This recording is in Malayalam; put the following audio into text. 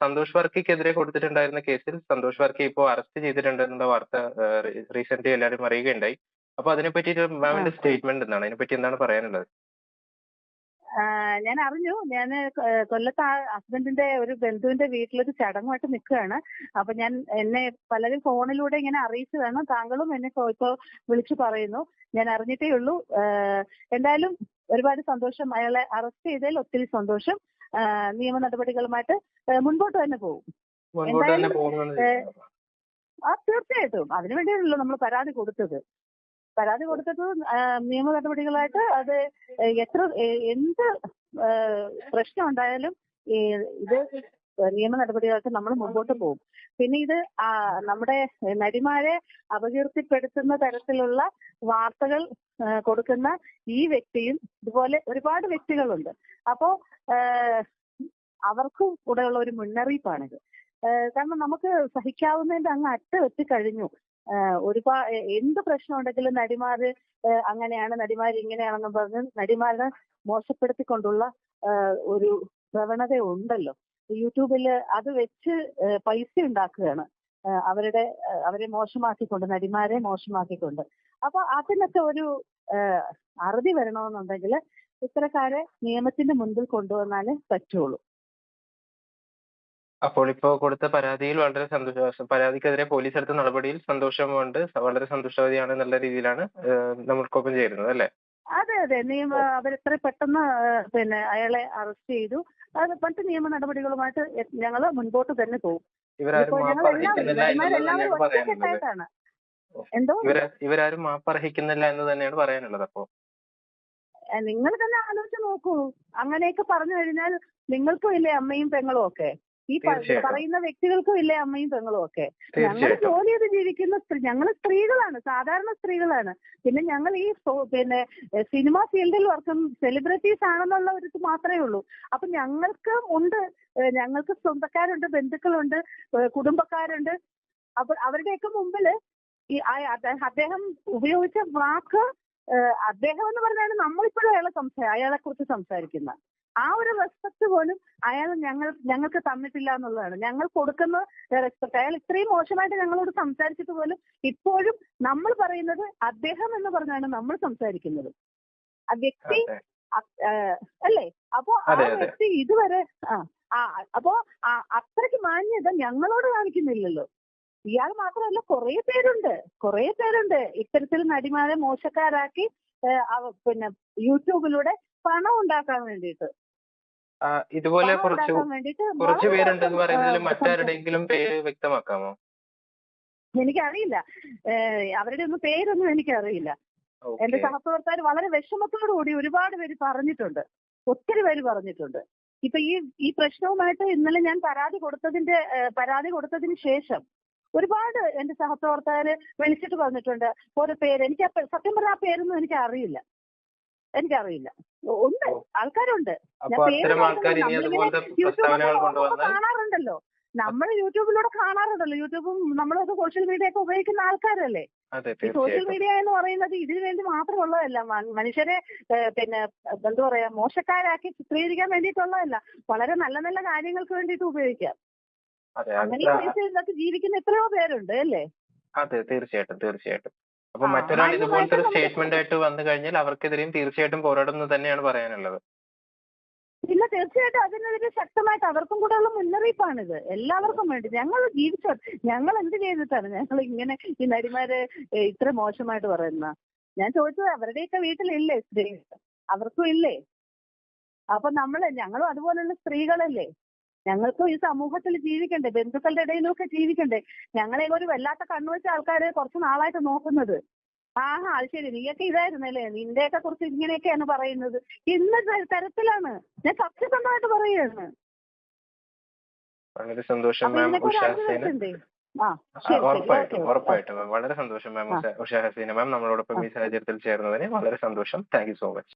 സന്തോഷ് വർക്കിക്കെതിരെ കൊടുത്തിട്ടുണ്ടായിരുന്ന കേസിൽ സന്തോഷ് വർക്കി ഇപ്പോൾ അറസ്റ്റ് ചെയ്തിട്ടുണ്ടെന്നുള്ള വാർത്ത റീസെന്റ്ലി എല്ലാവരും അറിയുകയുണ്ടായി. അപ്പൊ അതിനെ പറ്റിയിട്ട് ആ. മാമിന്റെ സ്റ്റേറ്റ്മെന്റ് എന്താണ്? അതിനെപ്പറ്റി എന്താണ് പറയാനുള്ളത്? ഞാൻ അറിഞ്ഞു. ഞാന് കൊല്ലത്ത് ഹസ്ബൻഡിന്റെ ഒരു ബന്ധുവിന്റെ വീട്ടിലൊരു ചടങ്ങുമായിട്ട് നിൽക്കുകയാണ്. അപ്പൊ എന്നെ പലരും ഫോണിലൂടെ ഇങ്ങനെ അറിയിച്ചതാണ്. താങ്കളും എന്നെ ഇപ്പൊ വിളിച്ചു പറയുന്നു. ഞാൻ അറിഞ്ഞിട്ടേ ഉള്ളൂ. എന്തായാലും ഒരുപാട് സന്തോഷം. അയാളെ അറസ്റ്റ് ചെയ്തതിൽ ഒത്തിരി സന്തോഷം. നിയമ നടപടികളുമായിട്ട് മുൻപോട്ട് തന്നെ പോകും. മുൻപോട്ട് തന്നെ എന്തായാലും പോകുമെന്ന് തീർച്ചയായിട്ടും അതിനുവേണ്ടിയാണല്ലോ നമ്മൾ പരാതി കൊടുത്തത്. പരാതി കൊടുത്തിട്ട് നിയമ നടപടികളായിട്ട് അത് എന്ത് പ്രശ്നം ഉണ്ടായാലും ഇത് നിയമ നടപടികളായിട്ട് നമ്മൾ മുമ്പോട്ട് പോകും. പിന്നെ ഇത് നമ്മുടെ നടിമാരെ അപകീർത്തിപ്പെടുത്തുന്ന തരത്തിലുള്ള വാർത്തകൾ കൊടുക്കുന്ന ഈ വ്യക്തിയും ഇതുപോലെ ഒരുപാട് വ്യക്തികളുണ്ട്. അപ്പോ അവർക്കും കൂടെയുള്ള ഒരു മുന്നറിയിപ്പാണിത്. കാരണം നമുക്ക് സഹിക്കാവുന്നതിന്റെ അങ്ങ് അറ്റം എത്തിക്കഴിഞ്ഞു. എന്ത് പ്രശ്നം ഉണ്ടെങ്കിലും നടിമാര് അങ്ങനെയാണ്, നടിമാർ ഇങ്ങനെയാണെന്ന് പറഞ്ഞ് നടിമാരെ മോശപ്പെടുത്തിക്കൊണ്ടുള്ള ഒരു പ്രവണത ഉണ്ടല്ലോ. യൂട്യൂബിൽ അത് വെച്ച് പൈസ ഉണ്ടാക്കുകയാണ്. അവരെ മോശമാക്കിക്കൊണ്ട്, നടിമാരെ മോശമാക്കിക്കൊണ്ട്. അപ്പൊ അതിനൊക്കെ ഒരു അറുതി വരണമെന്നുണ്ടെങ്കിൽ ഇത്തരക്കാരെ നിയമത്തിന്റെ മുൻപിൽ കൊണ്ടുവന്നാലേ പറ്റുള്ളൂ. അപ്പോൾ ഇപ്പോ കൊടുത്ത പരാതിയിൽ വളരെ സന്തോഷം, പരാതിക്കെതിരെ പോലീസ് എടുത്ത നടപടിയിൽ സന്തോഷമുണ്ട്, വളരെ സന്തുഷ്ടവതിയാണ് എന്നുള്ള രീതിയിലാണ് നമ്മൾക്കൊപ്പം ചേരുന്നത് അല്ലേ? അതെ അതെ. അവരെത്ര പെട്ടെന്ന് അയാളെ അറസ്റ്റ് ചെയ്തു. അത് മറ്റ് നിയമ നടപടികളുമായിട്ട് ഞങ്ങൾ മുൻപോട്ട് തന്നെ പോകും. ഇവരാരും എല്ലാവരും ഒറ്റക്കെട്ടായിട്ടാണ്. എന്തോ ഇവരാരും മാപ്പർഹിക്കുന്നില്ല എന്ന് തന്നെയാണ് പറയാനുള്ളത്. അപ്പോ നിങ്ങൾ തന്നെ ആലോചിച്ച് നോക്കൂ. അങ്ങനെയൊക്കെ പറഞ്ഞു കഴിഞ്ഞാൽ നിങ്ങൾക്കും ഇല്ലേ അമ്മയും പെങ്ങളും ഒക്കെ? ഈ പറയുന്ന വ്യക്തികൾക്കും ഇല്ലേ അമ്മയും പെങ്ങളും ഒക്കെ? ഞങ്ങൾ ജോലി ചെയ്ത് ജീവിക്കുന്ന ഞങ്ങൾ സ്ത്രീകളാണ്, സാധാരണ സ്ത്രീകളാണ്. പിന്നെ ഞങ്ങൾ ഈ സിനിമ ഫീൽഡിൽ വർക്കും സെലിബ്രിറ്റീസ് ആണെന്നുള്ള ഒരു ഇത് മാത്രമേ ഉള്ളൂ. അപ്പൊ ഞങ്ങൾക്ക് ഉണ്ട്, ഞങ്ങൾക്ക് സ്വന്തക്കാരുണ്ട്, ബന്ധുക്കളുണ്ട്, കുടുംബക്കാരുണ്ട്. അപ്പൊ അവരുടെയൊക്കെ മുമ്പില് ഈ അദ്ദേഹം ഉപയോഗിച്ച വാക്ക്, അദ്ദേഹം എന്ന് പറഞ്ഞാൽ നമ്മളിപ്പോഴും അയാളെ കുറിച്ച് സംസാരിക്കുന്ന ആ ഒരു റെസ്പെക്ട് പോലും അയാൾ ഞങ്ങൾക്ക് തന്നിട്ടില്ല എന്നുള്ളതാണ്. ഞങ്ങൾ കൊടുക്കുന്ന റെസ്പെക്ട്. അയാൾ ഇത്രയും മോശമായിട്ട് ഞങ്ങളോട് സംസാരിച്ചിട്ട് പോലും ഇപ്പോഴും നമ്മൾ പറയുന്നത് അദ്ദേഹം എന്ന് പറഞ്ഞാണ് നമ്മൾ സംസാരിക്കുന്നത്. ആ വ്യക്തി അല്ലേ? അപ്പോ ആ വ്യക്തി ഇതുവരെ അപ്പോ അത്രയ്ക്ക് മാന്യത ഞങ്ങളോട് കാണിക്കുന്നില്ലല്ലോ. ഇയാൾ മാത്രമല്ല, കുറേ പേരുണ്ട് ഇത്തരത്തിൽ നടിമാരെ മോശക്കാരാക്കി യൂട്യൂബിലൂടെ പണം ഉണ്ടാക്കാൻ വേണ്ടിയിട്ട്. ഇതുപോലെ കുറച്ച് പേരുണ്ടെന്ന് പറയുന്നതിൽ മറ്റാരുടെയെങ്കിലും പേര് വ്യക്തമാക്കാമോ? എനിക്കറിയില്ല. അവരുടെ ഒന്നും പേരൊന്നും എനിക്കറിയില്ല. എന്റെ സഹപ്രവർത്തകർ വളരെ വിഷമത്തോടുകൂടി ഒരുപാട് പേര് പറഞ്ഞിട്ടുണ്ട്, ഒത്തിരി പേര് പറഞ്ഞിട്ടുണ്ട്. ഇപ്പൊ ഈ പ്രശ്നവുമായിട്ട് ഇന്നലെ ഞാൻ പരാതി കൊടുത്തതിന് ശേഷം ഒരുപാട് എന്റെ സഹപ്രവർത്തകര് വിളിച്ചിട്ട് പറഞ്ഞിട്ടുണ്ട്. ഓരോ പേര് എനിക്ക് സത്യം പറഞ്ഞ ആ പേരൊന്നും എനിക്കറിയില്ല. ഉണ്ട്, ആൾക്കാരുണ്ട്. കാണാറുണ്ടല്ലോ, നമ്മൾ യൂട്യൂബിലൂടെ കാണാറുണ്ടല്ലോ. യൂട്യൂബും നമ്മളൊക്കെ സോഷ്യൽ മീഡിയ ഒക്കെ ഉപയോഗിക്കുന്ന ആൾക്കാരല്ലേ. സോഷ്യൽ മീഡിയ എന്ന് പറയുന്നത് ഇതിനു വേണ്ടി മാത്രമുള്ളതല്ല. മനുഷ്യരെ എന്താ പറയാ, മോശക്കാരാക്കി ചിത്രീകരിക്കാൻ വേണ്ടിയിട്ടുള്ളതല്ല. വളരെ നല്ല നല്ല കാര്യങ്ങൾക്ക് വേണ്ടിയിട്ട് ഉപയോഗിക്കാം. അങ്ങനെ പൈസ ഇതിനകത്ത് ജീവിക്കുന്ന എത്രയോ പേരുണ്ട് അല്ലേ? അതെ, തീർച്ചയായിട്ടും. അപ്പൊ മറ്റൊരാൾ ഇതുപോലത്തെ ഒരു സ്റ്റേറ്റ്മെന്റ് ആയിട്ട് വന്നു കഴിഞ്ഞാൽ അവർക്കെതിരെയും തീർച്ചയായിട്ടും പോരാടുന്നത് തന്നെയാണ് പറയാനുള്ളത്. പിന്നെ തീർച്ചയായിട്ടും അതിനെതിരെ ശക്തമായിട്ട് അവർക്കും കൂടെ ഉള്ള മുന്നറിയിപ്പാണിത്. എല്ലാവർക്കും വേണ്ടി ഞങ്ങൾ എന്ത് ചെയ്തിട്ടാണ് ഞങ്ങൾ ഇങ്ങനെ ഈ നടിമാരെ ഇത്ര മോശമായിട്ട് പറയുന്ന? ഞാൻ ചോദിച്ചത്, അവരുടെയൊക്കെ വീട്ടിലില്ലേ സ്ത്രീകൾ? അവർക്കും ഇല്ലേ? അപ്പൊ ഞങ്ങളും അതുപോലുള്ള സ്ത്രീകളല്ലേ? ഞങ്ങൾക്കും ഈ സമൂഹത്തിൽ ജീവിക്കണ്ടേ? ബന്ധുക്കളുടെ ഇടയിലൊക്കെ ജീവിക്കണ്ടേ? ഞങ്ങളെ ഒരു വല്ലാത്ത കണ്ണുവെച്ച ആൾക്കാര് കുറച്ച് നാളായിട്ട് നോക്കുന്നത്. അത് ശരി, നീയൊക്കെ ഇതായിരുന്നല്ലേ, നിന്റെയൊക്കെ കുറിച്ച് ഇങ്ങനെയൊക്കെയാണ് പറയുന്നത്. ഇന്ന തരത്തിലാണ്. ഞാൻ സത്യസന്ധമായിട്ട് പറയുകയാണ്. വളരെ സന്തോഷം മാം. ഉറപ്പായിട്ടും വളരെ സന്തോഷം മാം. ഉഷ ഹസീന മാം നമ്മളോടൊപ്പം ഈ സാഹചര്യത്തിൽ ചേർന്നതിന് വളരെ സന്തോഷം. Thank you so much.